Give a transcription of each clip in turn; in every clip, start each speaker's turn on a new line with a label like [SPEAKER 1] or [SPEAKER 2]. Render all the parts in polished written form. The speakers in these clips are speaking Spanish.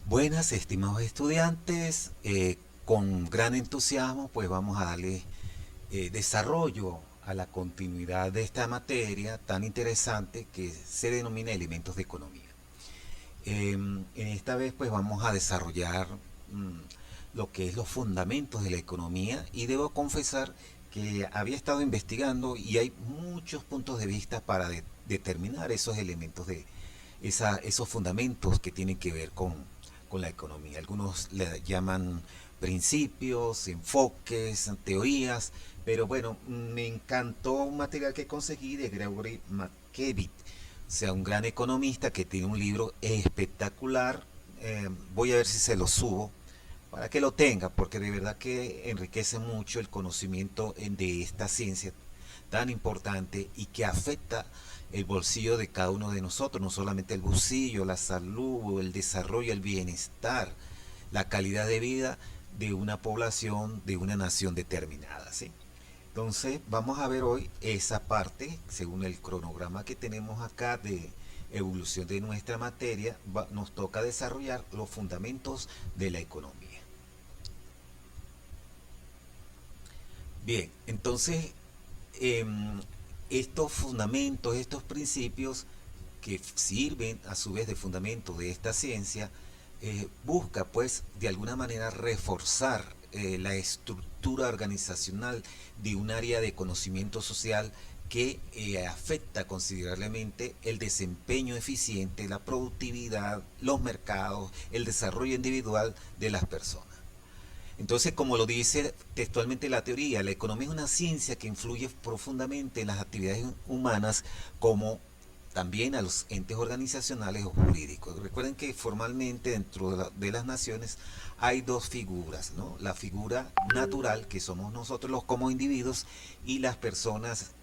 [SPEAKER 1] Buenas, estimados estudiantes, con gran entusiasmo pues vamos a darle desarrollo a la continuidad de esta materia tan interesante que se denomina elementos de economía. En esta vez pues vamos a desarrollar mm, lo que es los fundamentos de la economía y debo confesar que había estado investigando y hay muchos puntos de vista para determinar esos elementos esos fundamentos que tienen que ver con la economía. Algunos le llaman principios, enfoques, teorías, pero bueno, me encantó un material que conseguí de Gregory McKevitt, o sea, un gran economista que tiene un libro espectacular. Voy a ver si se lo subo para que lo tenga, porque de verdad que enriquece mucho el conocimiento de esta ciencia tan importante y que afecta el bolsillo de cada uno de nosotros, no solamente el bolsillo, la salud, el desarrollo, el bienestar, la calidad de vida de una población, de una nación determinada, ¿sí? Entonces vamos a ver hoy esa parte, según el cronograma que tenemos acá de evolución de nuestra materia, nos toca desarrollar los fundamentos de la economía. Bien, entonces eh, estos fundamentos, estos principios que sirven a su vez de fundamento de esta ciencia, busca pues de alguna manera reforzar la estructura organizacional de un área de conocimiento social que afecta considerablemente el desempeño eficiente, la productividad, los mercados, el desarrollo individual de las personas. Entonces, como lo dice textualmente la teoría, la economía es una ciencia que influye profundamente en las actividades humanas como también a los entes organizacionales o jurídicos. Recuerden que formalmente dentro de las naciones hay dos figuras, ¿no? La figura natural, que somos nosotros los como individuos, y las personas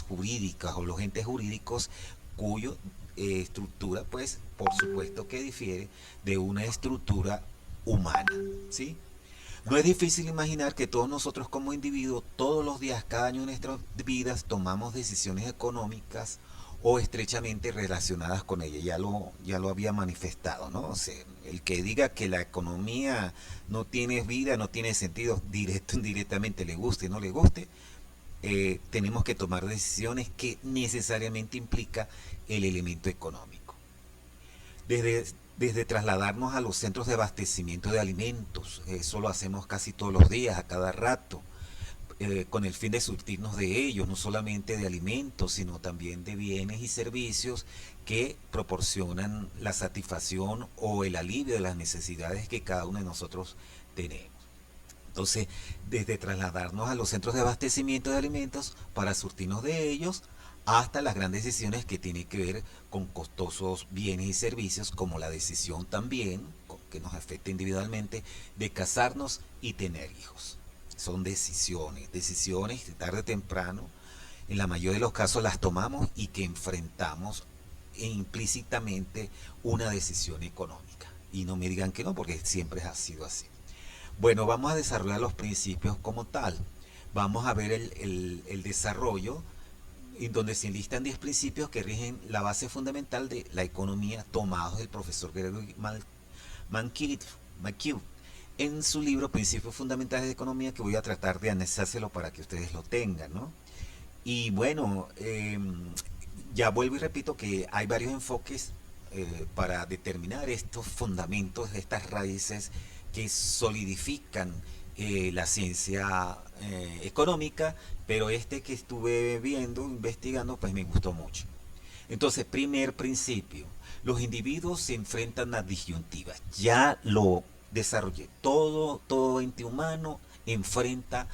[SPEAKER 1] jurídicas o los entes jurídicos cuyo estructura, pues, por supuesto que difiere de una estructura humana, ¿sí? No es difícil imaginar que todos nosotros como individuos, todos los días, cada año de nuestras vidas, tomamos decisiones económicas o estrechamente relacionadas con ella. Ya lo había manifestado, ¿no? O sea, el que diga que la economía no tiene vida, no tiene sentido, directo o indirectamente, le guste o no le guste, tenemos que tomar decisiones que necesariamente implica el elemento económico. Desde, desde trasladarnos a los centros de abastecimiento de alimentos, eso lo hacemos casi todos los días, a cada rato, con el fin de surtirnos de ellos, no solamente de alimentos, sino también de bienes y servicios que proporcionan la satisfacción o el alivio de las necesidades que cada uno de nosotros tenemos. Entonces, desde trasladarnos a los centros de abastecimiento de alimentos para surtirnos de ellos, hasta las grandes decisiones que tienen que ver con costosos bienes y servicios, como la decisión también, que nos afecta individualmente, de casarnos y tener hijos. Son decisiones que tarde o temprano, en la mayoría de los casos las tomamos y que enfrentamos implícitamente una decisión económica. Y no me digan que no, porque siempre ha sido así. Bueno, vamos a desarrollar los principios como tal. Vamos a ver el desarrollo en donde se enlistan 10 principios que rigen la base fundamental de la economía tomados del profesor Gregory McHugh en su libro Principios Fundamentales de Economía, que voy a tratar de anexárselo para que ustedes lo tengan, ¿no? Y bueno, ya vuelvo y repito que hay varios enfoques para determinar estos fundamentos, estas raíces que solidifican la ciencia económica, pero este que estuve viendo, investigando, pues me gustó mucho. Entonces, primer principio, los individuos se enfrentan a disyuntivas. Ya lo desarrollé. Todo ente humano enfrenta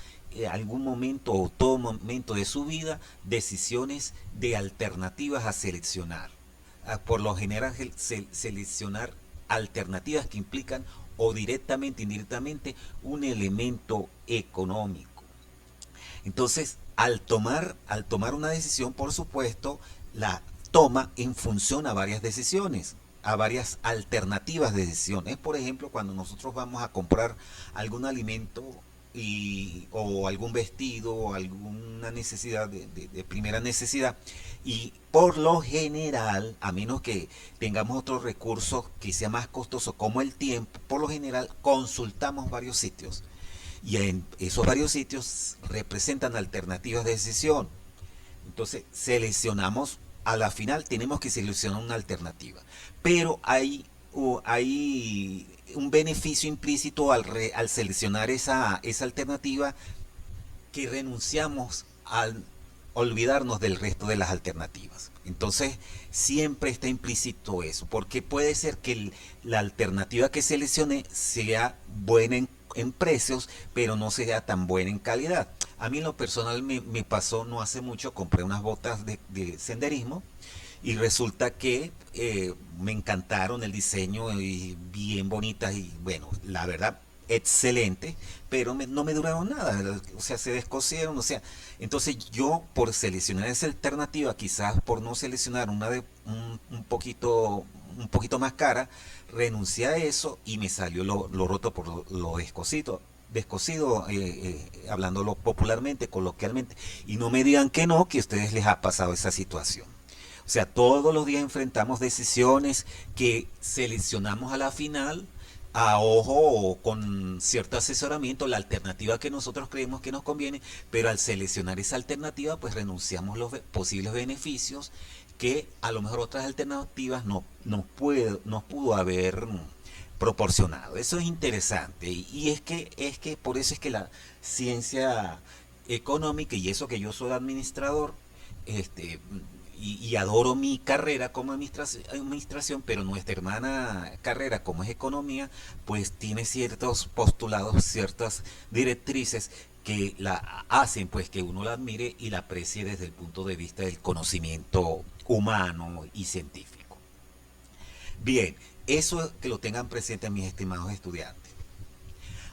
[SPEAKER 1] algún momento o todo momento de su vida decisiones de alternativas a seleccionar. Por lo general, seleccionar alternativas que implican o directamente, indirectamente, un elemento económico. Entonces, al tomar una decisión, por supuesto, la toma en función a varias decisiones, a varias alternativas de decisiones. Por ejemplo, cuando nosotros vamos a comprar algún alimento, o algún vestido o alguna necesidad de primera necesidad, y por lo general, a menos que tengamos otro recurso que sea más costoso como el tiempo, por lo general consultamos varios sitios y en esos varios sitios representan alternativas de decisión. Entonces seleccionamos, a la final tenemos que seleccionar una alternativa, pero hay un beneficio implícito al seleccionar esa alternativa, que renunciamos al olvidarnos del resto de las alternativas. Entonces siempre está implícito eso, porque puede ser que la alternativa que seleccione sea buena en precios, pero no sea tan buena en calidad. A mí en lo personal me pasó no hace mucho, compré unas botas de senderismo y resulta que me encantaron el diseño y bien bonitas y bueno, la verdad excelente, pero no me duraron nada, o sea, se descosieron, o sea, entonces yo por seleccionar esa alternativa, quizás por no seleccionar una de un poquito más cara, renuncié a eso y me salió lo roto por lo descosido, hablándolo popularmente, coloquialmente, y no me digan que no, que a ustedes les ha pasado esa situación. O sea, todos los días enfrentamos decisiones que seleccionamos a la final, a ojo o con cierto asesoramiento, la alternativa que nosotros creemos que nos conviene, pero al seleccionar esa alternativa, pues renunciamos los posibles beneficios que a lo mejor otras alternativas nos pudo haber proporcionado. Eso es interesante y es que por eso es que la ciencia económica, y eso que yo soy administrador, este, y adoro mi carrera como administración, pero nuestra hermana carrera como es economía, pues tiene ciertos postulados, ciertas directrices que la hacen pues que uno la admire y la aprecie desde el punto de vista del conocimiento humano y científico. Bien, eso que lo tengan presente mis estimados estudiantes.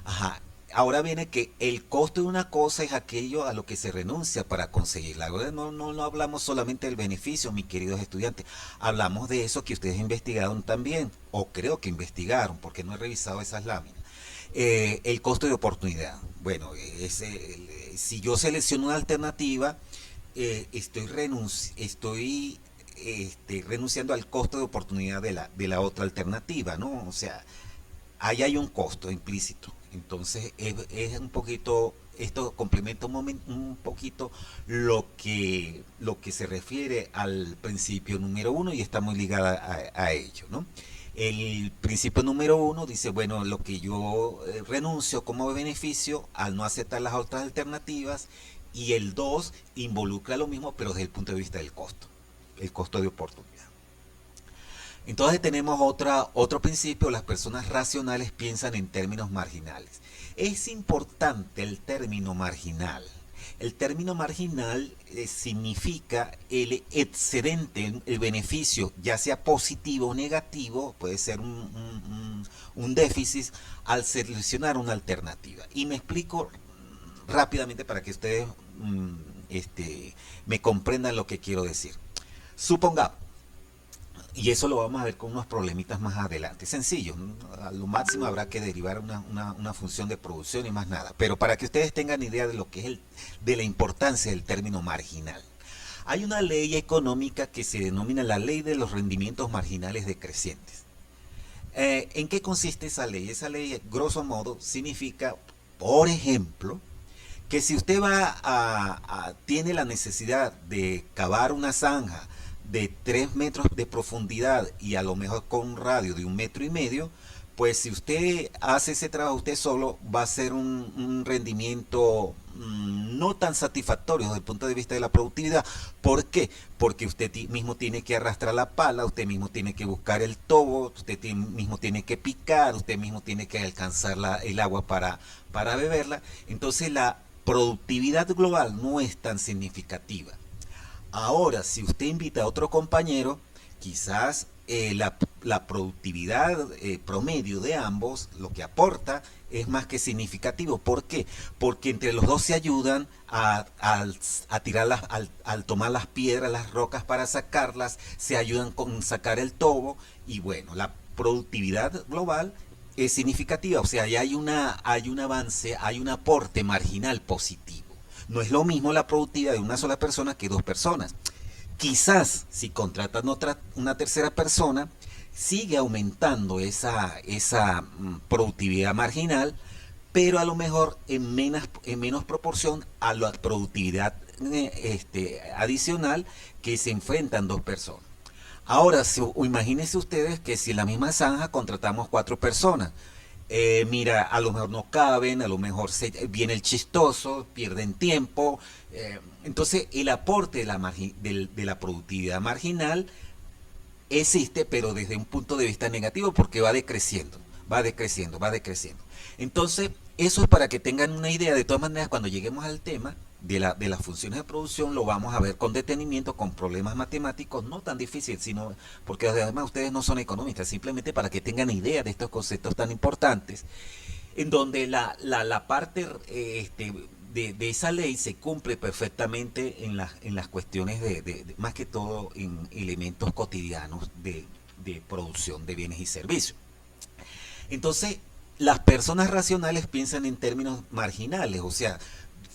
[SPEAKER 1] Ajá. Ahora viene que el costo de una cosa es aquello a lo que se renuncia para conseguirla. Ahora no hablamos solamente del beneficio, mis queridos estudiantes. Hablamos de eso que ustedes investigaron también, o creo que investigaron, porque no he revisado esas láminas. El costo de oportunidad. Bueno, si yo selecciono una alternativa, estoy renunciando al costo de oportunidad de la otra alternativa, ¿no? O sea, ahí hay un costo implícito. Entonces es un poquito, esto complementa un poquito lo que se refiere al principio número uno y está muy ligada a ello, ¿no? El principio número uno dice, bueno, lo que yo renuncio como beneficio al no aceptar las otras alternativas, y el 2 involucra lo mismo pero desde el punto de vista del costo, el costo de oportunidad. Entonces tenemos otro principio, las personas racionales piensan en términos marginales. Es importante el término marginal. El término marginal significa el excedente, el beneficio, ya sea positivo o negativo, puede ser un déficit al seleccionar una alternativa. Y me explico rápidamente para que ustedes me comprendan lo que quiero decir. Supongamos, y eso lo vamos a ver con unos problemitas más adelante. Sencillo, ¿no? A lo máximo habrá que derivar una función de producción y más nada. Pero para que ustedes tengan idea de lo que es de la importancia del término marginal. Hay una ley económica que se denomina la ley de los rendimientos marginales decrecientes. ¿En qué consiste esa ley? Esa ley, grosso modo, significa, por ejemplo, que si usted tiene la necesidad de cavar una zanja de 3 metros de profundidad y a lo mejor con un radio de 1,5 metros, pues si usted hace ese trabajo usted solo, va a ser un rendimiento no tan satisfactorio desde el punto de vista de la productividad. ¿Por qué? Porque usted mismo tiene que arrastrar la pala, usted mismo tiene que buscar el tobo, usted mismo tiene que picar, usted mismo tiene que alcanzar el agua para beberla. Entonces la productividad global no es tan significativa. Ahora, si usted invita a otro compañero, quizás la productividad promedio de ambos, lo que aporta, es más que significativo. ¿Por qué? Porque entre los dos se ayudan a tirarlas, al tomar las piedras, las rocas para sacarlas, se ayudan con sacar el tobo y bueno, la productividad global es significativa, o sea, ya hay un avance, hay un aporte marginal positivo. No es lo mismo la productividad de una sola persona que dos personas. Quizás si contratan una tercera persona, sigue aumentando esa productividad marginal, pero a lo mejor en menos proporción a la productividad adicional que se enfrentan dos personas. Ahora, o imagínense ustedes que si en la misma zanja contratamos cuatro personas, mira, a lo mejor no caben, a lo mejor viene el chistoso, pierden tiempo. Entonces, el aporte de la productividad marginal existe, pero desde un punto de vista negativo, porque va decreciendo, va decreciendo, va decreciendo. Entonces, eso es para que tengan una idea. De todas maneras, cuando lleguemos al tema de las funciones de producción, lo vamos a ver con detenimiento, con problemas matemáticos, no tan difíciles, sino porque además ustedes no son economistas, simplemente para que tengan idea de estos conceptos tan importantes, en donde la parte de esa ley se cumple perfectamente en las cuestiones más que todo en elementos cotidianos de producción de bienes y servicios. Entonces, las personas racionales piensan en términos marginales, o sea,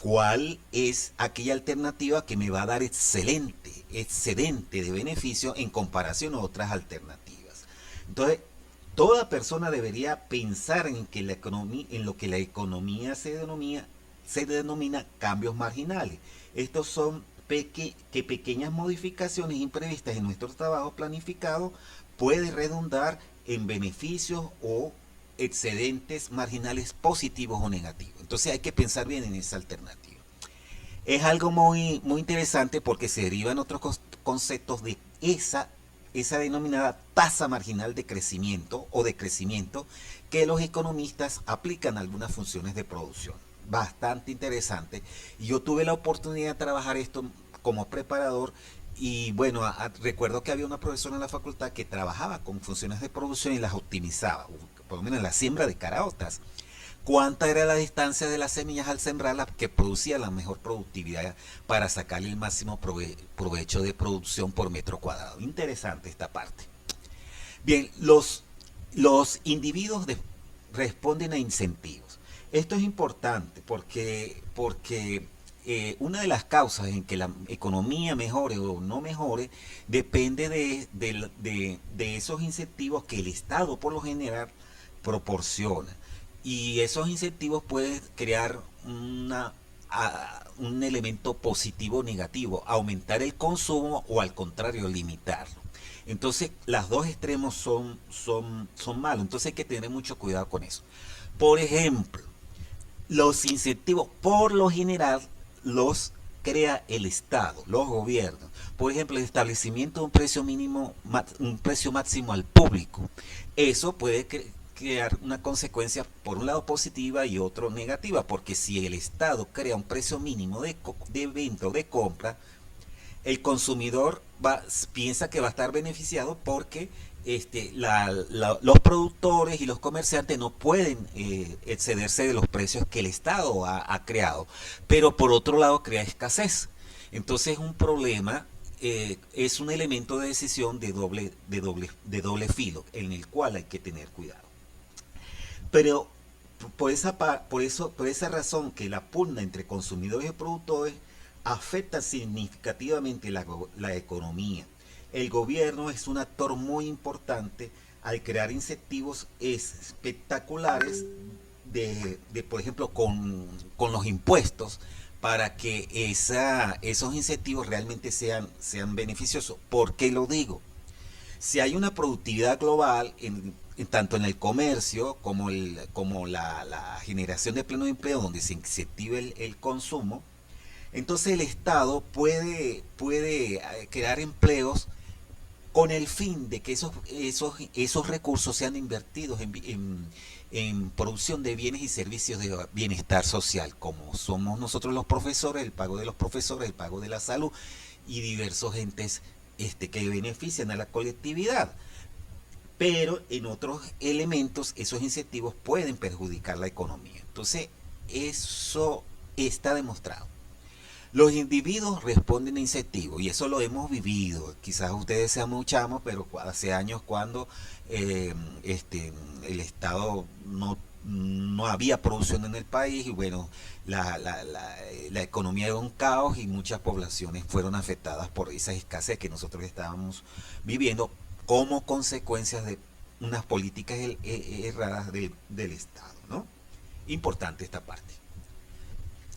[SPEAKER 1] ¿cuál es aquella alternativa que me va a dar excedente de beneficio en comparación a otras alternativas? Entonces, toda persona debería pensar en lo que la economía se denomina cambios marginales. Estos son pequeñas modificaciones imprevistas en nuestro trabajo planificado puede redundar en beneficios o excedentes marginales positivos o negativos. Entonces hay que pensar bien en esa alternativa. Es algo muy interesante porque se derivan otros conceptos de esa denominada tasa marginal de crecimiento o de crecimiento que los economistas aplican a algunas funciones de producción. Bastante interesante. Y yo tuve la oportunidad de trabajar esto como preparador y bueno, recuerdo que había una profesora en la facultad que trabajaba con funciones de producción y las optimizaba, por lo menos en la siembra de caraotas. ¿Cuánta era la distancia de las semillas al sembrarlas que producía la mejor productividad para sacarle el máximo provecho de producción por metro cuadrado? Interesante esta parte. Bien, los individuos responden a incentivos. Esto es importante porque una de las causas en que la economía mejore o no mejore depende de esos incentivos que el Estado por lo general proporciona. Y esos incentivos pueden crear un elemento positivo o negativo, aumentar el consumo o al contrario limitarlo. Entonces, los dos extremos son malos, entonces hay que tener mucho cuidado con eso. Por ejemplo, los incentivos por lo general los crea el Estado, los gobiernos. Por ejemplo, el establecimiento de un precio mínimo, un precio máximo al público. Eso puede crear una consecuencia, por un lado positiva y otro negativa, porque si el Estado crea un precio mínimo de venta o de compra, el consumidor piensa que va a estar beneficiado porque los productores y los comerciantes no pueden excederse de los precios que el Estado ha creado, pero por otro lado crea escasez. Entonces es un problema, es un elemento de decisión de doble filo en el cual hay que tener cuidado. Pero por esa razón que la pugna entre consumidores y productores afecta significativamente la economía. El gobierno es un actor muy importante al crear incentivos espectaculares por ejemplo, con los impuestos para que esos incentivos realmente sean beneficiosos. ¿Por qué lo digo? Si hay una productividad global, tanto en el comercio como la generación de pleno empleo, donde se incentiva el consumo, entonces el Estado puede crear empleos con el fin de que esos recursos sean invertidos en producción de bienes y servicios de bienestar social, como somos nosotros los profesores, el pago de los profesores, el pago de la salud y diversos entes que benefician a la colectividad. Pero en otros elementos esos incentivos pueden perjudicar la economía. Entonces, eso está demostrado. Los individuos responden a incentivos y eso lo hemos vivido. Quizás ustedes sean muy chamos, pero hace años cuando eh, este, el Estado no había producción en el país y bueno, la economía era un caos y muchas poblaciones fueron afectadas por esa escasez que nosotros estábamos viviendo como consecuencias de unas políticas erradas del Estado, ¿no? Importante esta parte.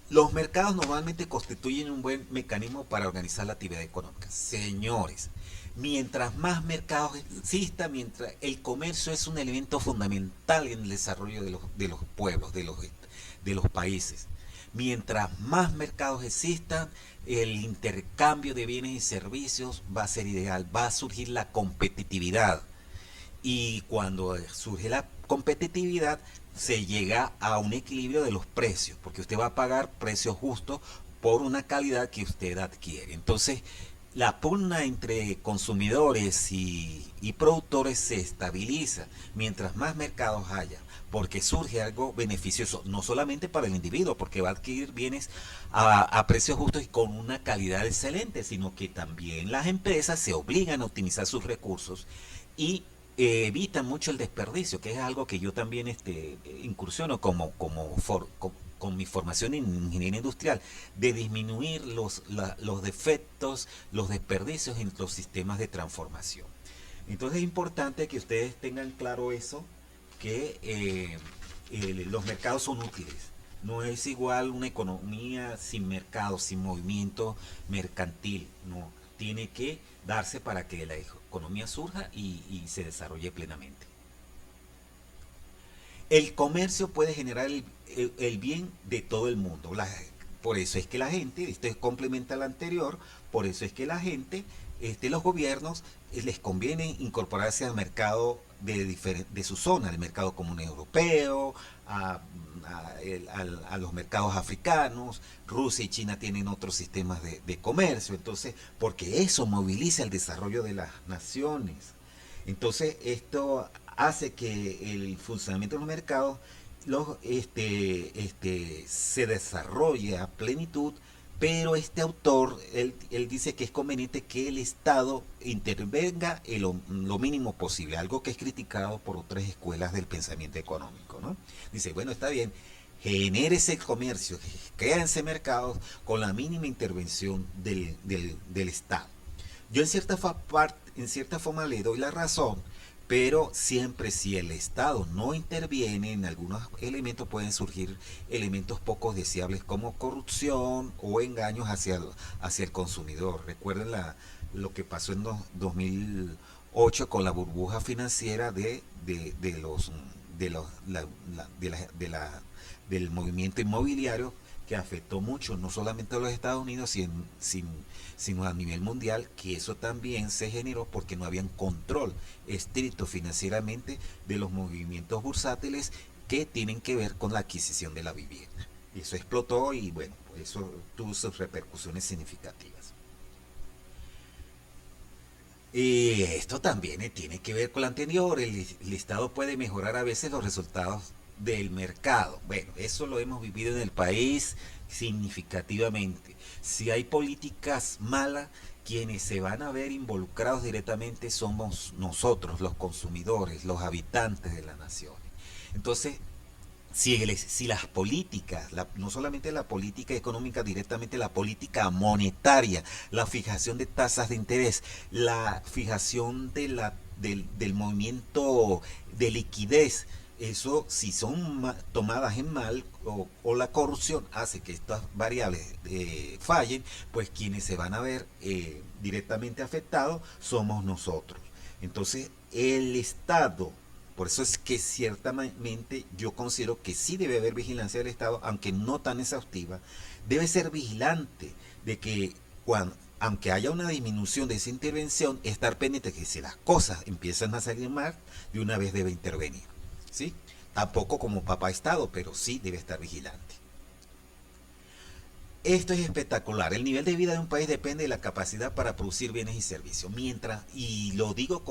[SPEAKER 1] Los mercados normalmente constituyen un buen mecanismo para organizar la actividad económica. Señores, mientras más mercados exista, mientras el comercio es un elemento fundamental en el desarrollo de los pueblos, de los países. Mientras más mercados existan, el intercambio de bienes y servicios va a ser ideal, va a surgir la competitividad. Y cuando surge la competitividad, se llega a un equilibrio de los precios, porque usted va a pagar precios justos por una calidad que usted adquiere. Entonces, la pugna entre consumidores y productores se estabiliza mientras más mercados haya, porque surge algo beneficioso, no solamente para el individuo, porque va a adquirir bienes a precios justos y con una calidad excelente, sino que también las empresas se obligan a optimizar sus recursos y evitan mucho el desperdicio, que es algo que yo también incursiono con mi formación en ingeniería industrial, de disminuir los defectos, los desperdicios en los sistemas de transformación. Entonces es importante que ustedes tengan claro eso, que los mercados son útiles. No es igual una economía sin mercado, sin movimiento mercantil. No, tiene que darse para que la economía surja y se desarrolle plenamente. El comercio puede generar el bien de todo el mundo. Por eso es que la gente, esto complementa al anterior, por eso es que la gente, los gobiernos, les conviene incorporarse al mercado de su zona, al mercado común europeo, a los mercados africanos. Rusia y China tienen otros sistemas de comercio, entonces, porque eso moviliza el desarrollo de las naciones. Entonces, esto hace que el funcionamiento de los mercados se desarrolle a plenitud, pero este autor, él dice que es conveniente que el Estado intervenga en lo mínimo posible, algo que es criticado por otras escuelas del pensamiento económico, ¿no? Dice, bueno, está bien, genere ese comercio, crea ese mercado con la mínima intervención del Estado. Yo en cierta forma le doy la razón, pero siempre si el Estado no interviene en algunos elementos pueden surgir elementos poco deseables como corrupción o engaños hacia el consumidor. Recuerden lo que pasó en 2008 con la burbuja financiera del movimiento inmobiliario, que afectó mucho no solamente a los Estados Unidos, sino a nivel mundial, que eso también se generó porque no había un control estricto financieramente de los movimientos bursátiles que tienen que ver con la adquisición de la vivienda. Eso explotó y bueno, eso tuvo sus repercusiones significativas. Y esto también tiene que ver con lo anterior. El Estado puede mejorar a veces los resultados del mercado. Bueno, eso lo hemos vivido en el país significativamente. Si hay políticas malas, quienes se van a ver involucrados directamente somos nosotros, los consumidores, los habitantes de las naciones. Entonces, si las políticas, no solamente la política económica directamente, la política monetaria, la fijación de tasas de interés, la fijación del movimiento de liquidez, eso si son tomadas en mal o la corrupción hace que estas variables fallen, pues quienes se van a ver directamente afectados somos nosotros. Entonces el Estado, por eso es que ciertamente yo considero que sí debe haber vigilancia del Estado, aunque no tan exhaustiva, debe ser vigilante de que aunque haya una disminución de esa intervención, estar pendiente de que si las cosas empiezan a salir mal, de una vez debe intervenir. ¿Sí? Tampoco como papá Estado, pero sí debe estar vigilante. Esto es espectacular. El nivel de vida de un país depende de la capacidad para producir bienes y servicios. Y lo digo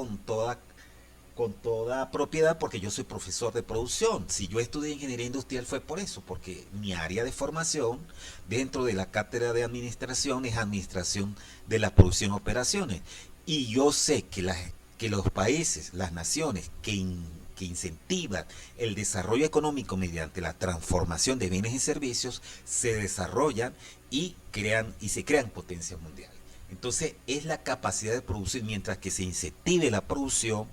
[SPEAKER 1] con toda propiedad porque yo soy profesor de producción. Si yo estudié ingeniería industrial fue por eso, porque mi área de formación dentro de la cátedra de administración es administración de la producción y operaciones. Y yo sé que los países, las naciones que incentivan el desarrollo económico mediante la transformación de bienes y servicios se desarrollan y se crean potencias mundiales. Entonces es la capacidad de producir mientras que se incentive la producción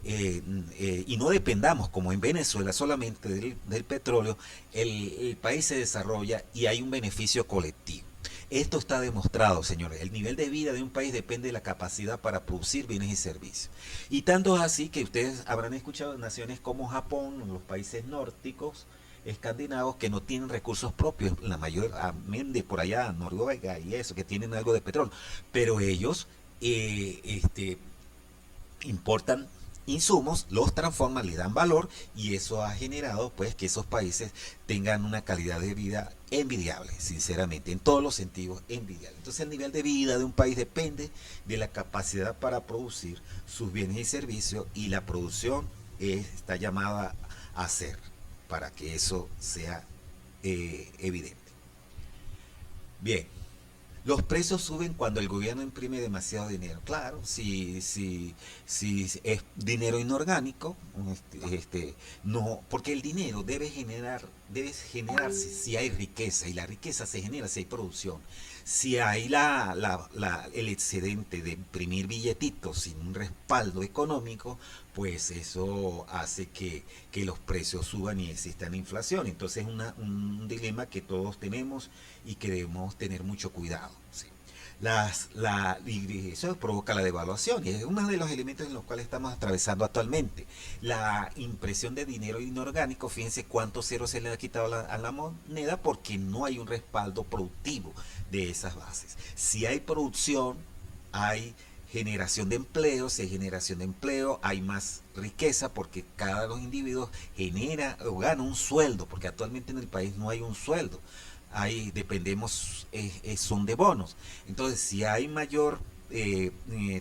[SPEAKER 1] y no dependamos como en Venezuela solamente del petróleo, el país se desarrolla y hay un beneficio colectivo. Esto está demostrado, señores. El nivel de vida de un país depende de la capacidad para producir bienes y servicios. Y tanto es así que ustedes habrán escuchado naciones como Japón, los países nórdicos, escandinavos, que no tienen recursos propios, la mayor, de por allá, Noruega y eso, que tienen algo de petróleo. Pero ellos importan insumos, los transforman, le dan valor y eso ha generado pues que esos países tengan una calidad de vida envidiable, sinceramente, en todos los sentidos envidiable. Entonces el nivel de vida de un país depende de la capacidad para producir sus bienes y servicios y la producción está llamada a hacer para que eso sea evidente. Bien, los precios suben cuando el gobierno imprime demasiado dinero. Claro, si es dinero inorgánico, no, porque el dinero debe generarse si hay riqueza, y la riqueza se genera si hay producción. Si hay el excedente de imprimir billetitos sin un respaldo económico, pues eso hace que los precios suban y exista inflación. Entonces es un dilema que todos tenemos y que debemos tener mucho cuidado. ¿Sí? Y eso provoca la devaluación y es uno de los elementos en los cuales estamos atravesando actualmente. La impresión de dinero inorgánico, fíjense cuántos ceros se le ha quitado a la moneda porque no hay un respaldo productivo de esas bases. Si hay producción, hay generación de empleo, si hay generación de empleo, hay más riqueza porque cada de los individuos genera o gana un sueldo, porque actualmente en el país no hay un sueldo. Dependemos, son de bonos. Entonces, si hay mayor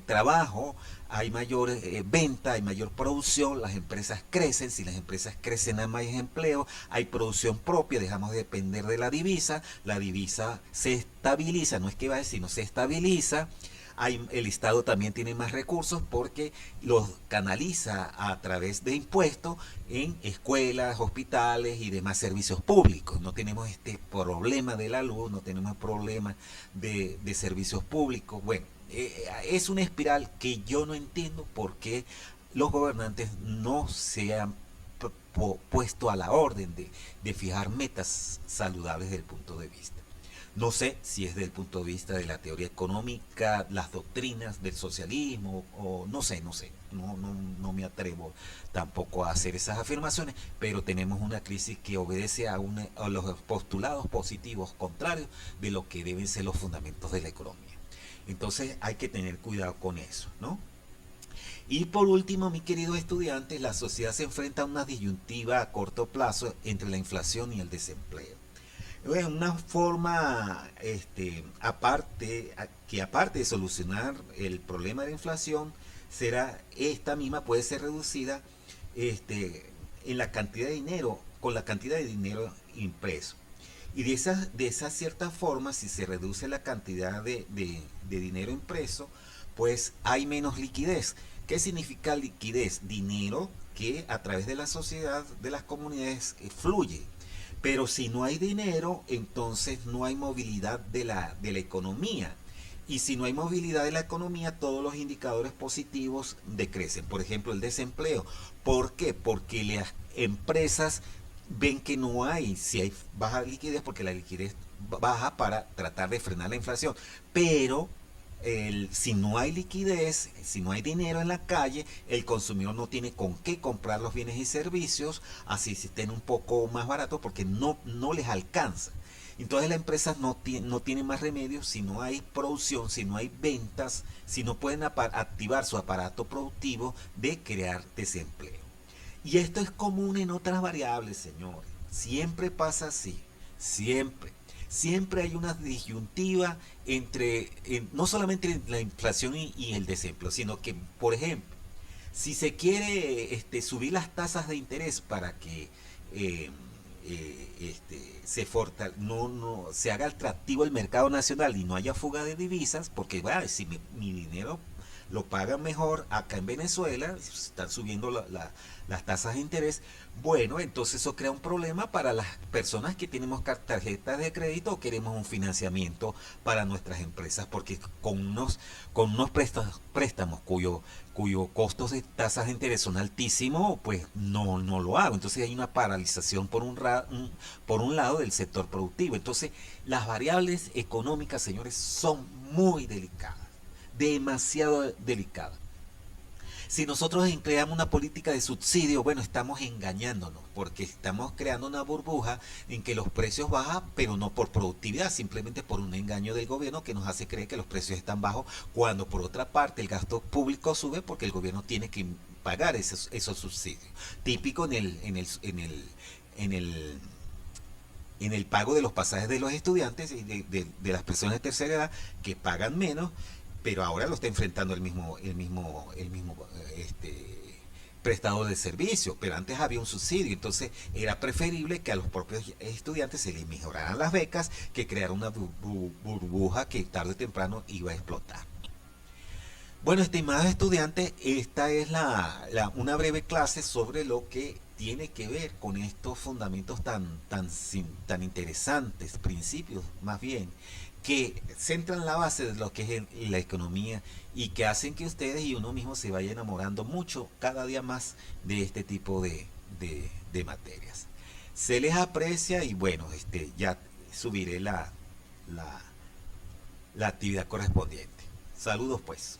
[SPEAKER 1] trabajo, hay mayor venta, hay mayor producción, las empresas crecen, si las empresas crecen hay más empleo, hay producción propia, dejamos de depender de la divisa se estabiliza, no es que va a decir, no se estabiliza. El Estado también tiene más recursos porque los canaliza a través de impuestos en escuelas, hospitales y demás servicios públicos. No tenemos este problema de la luz, no tenemos problema de servicios públicos. Bueno, es una espiral que yo no entiendo por qué los gobernantes no se han puesto a la orden de fijar metas saludables desde el punto de vista. No sé si es desde el punto de vista de la teoría económica, las doctrinas del socialismo, o no sé, no me atrevo tampoco a hacer esas afirmaciones, pero tenemos una crisis que obedece a los postulados positivos contrarios de lo que deben ser los fundamentos de la economía. Entonces hay que tener cuidado con eso, ¿no? Y por último, mi querido estudiante, la sociedad se enfrenta a una disyuntiva a corto plazo entre la inflación y el desempleo. Es una forma aparte de solucionar el problema de la inflación, esta misma puede ser reducida en la cantidad de dinero, con la cantidad de dinero impreso. Y de esa cierta forma, si se reduce la cantidad de dinero impreso, pues hay menos liquidez. ¿Qué significa liquidez? Dinero que a través de la sociedad, de las comunidades, fluye. Pero si no hay dinero, entonces no hay movilidad de la economía. Y si no hay movilidad de la economía, todos los indicadores positivos decrecen. Por ejemplo, el desempleo. ¿Por qué? Porque las empresas ven que no hay, si hay baja liquidez, porque la liquidez baja para tratar de frenar la inflación. Pero si no hay liquidez, si no hay dinero en la calle, el consumidor no tiene con qué comprar los bienes y servicios, así si estén un poco más baratos porque no les alcanza. Entonces las empresas no tienen más remedio si no hay producción, si no hay ventas, si no pueden activar su aparato productivo de crear desempleo. Y esto es común en otras variables, señores. Siempre pasa así, siempre. Siempre hay una disyuntiva no solamente la inflación y el desempleo, sino que, por ejemplo, Si se quiere subir las tasas de interés para que eh, se haga atractivo el mercado nacional y no haya fuga de divisas, porque bueno, si mi dinero lo pagan mejor acá en Venezuela, están subiendo las tasas de interés, bueno, entonces eso crea un problema para las personas que tenemos tarjetas de crédito o queremos un financiamiento para nuestras empresas, porque con unos préstamos cuyo costos de tasas de interés son altísimos, pues no lo hago. Entonces hay una paralización por un lado del sector productivo. Entonces las variables económicas, señores, son muy delicadas, demasiado delicadas. Si nosotros creamos una política de subsidio, bueno, estamos engañándonos, porque estamos creando una burbuja en que los precios bajan, pero no por productividad, simplemente por un engaño del gobierno que nos hace creer que los precios están bajos, cuando por otra parte el gasto público sube porque el gobierno tiene que pagar esos subsidios. Típico en el en el pago de los pasajes de los estudiantes y de las personas de tercera edad que pagan menos, pero ahora lo está enfrentando prestador de servicio, pero antes había un subsidio, entonces era preferible que a los propios estudiantes se les mejoraran las becas que crear una burbuja que tarde o temprano iba a explotar. Bueno, estimados estudiantes, esta es una breve clase sobre lo que tiene que ver con estos fundamentos tan interesantes, principios más bien, que centran la base de lo que es la economía y que hacen que ustedes y uno mismo se vaya enamorando mucho cada día más de este tipo de materias. Se les aprecia y bueno, ya subiré la actividad correspondiente. Saludos pues.